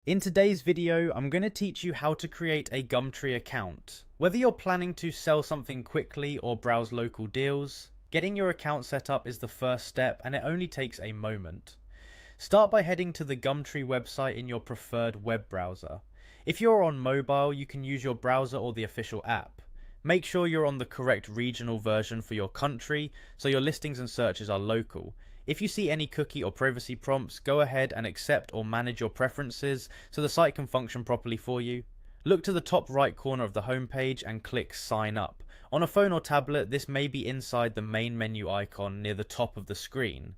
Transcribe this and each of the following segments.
In today's video, I'm going to teach you how to create a Gumtree account. Whether you're planning to sell something quickly or browse local deals, getting your account set up is the first step and it only takes a moment. Start by heading to the Gumtree website in your preferred web browser. If you're on mobile, you can use your browser or the official app. Make sure you're on the correct regional version for your country, so your listings and searches are local. If you see any cookie or privacy prompts, go ahead and accept or manage your preferences so the site can function properly for you. Look to the top right corner of the homepage and click Sign Up. On a phone or tablet, this may be inside the main menu icon near the top of the screen.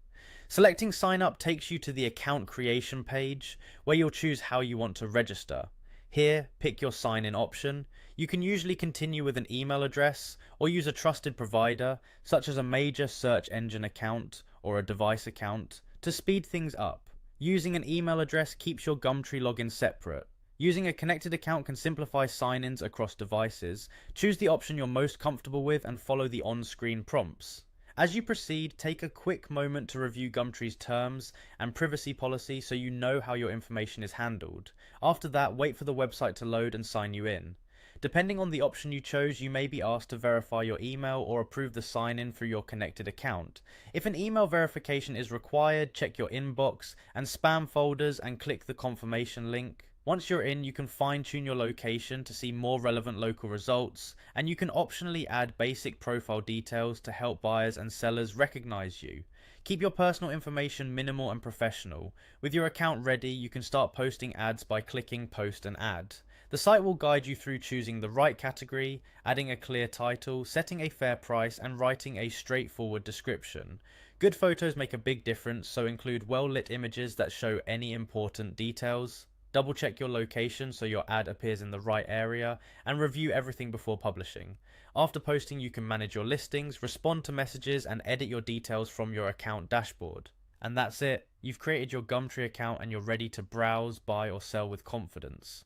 Selecting Sign Up takes you to the account creation page, where you'll choose how you want to register. Here, pick your sign-in option. You can usually continue with an email address or use a trusted provider, such as a major search engine account or a device account, to speed things up. Using an email address keeps your Gumtree login separate. Using a connected account can simplify sign-ins across devices. Choose the option you're most comfortable with and follow the on-screen prompts. As you proceed, take a quick moment to review Gumtree's terms and privacy policy so you know how your information is handled. After that, wait for the website to load and sign you in. Depending on the option you chose, you may be asked to verify your email or approve the sign-in through your connected account. If an email verification is required, check your inbox and spam folders and click the confirmation link. Once you're in, you can fine-tune your location to see more relevant local results, and you can optionally add basic profile details to help buyers and sellers recognize you. Keep your personal information minimal and professional. With your account ready, you can start posting ads by clicking Post an Ad. The site will guide you through choosing the right category, adding a clear title, setting a fair price, and writing a straightforward description. Good photos make a big difference, so include well-lit images that show any important details. Double check your location so your ad appears in the right area, and review everything before publishing. After posting, you can manage your listings, respond to messages, and edit your details from your account dashboard. And that's it. You've created your Gumtree account and you're ready to browse, buy, or sell with confidence.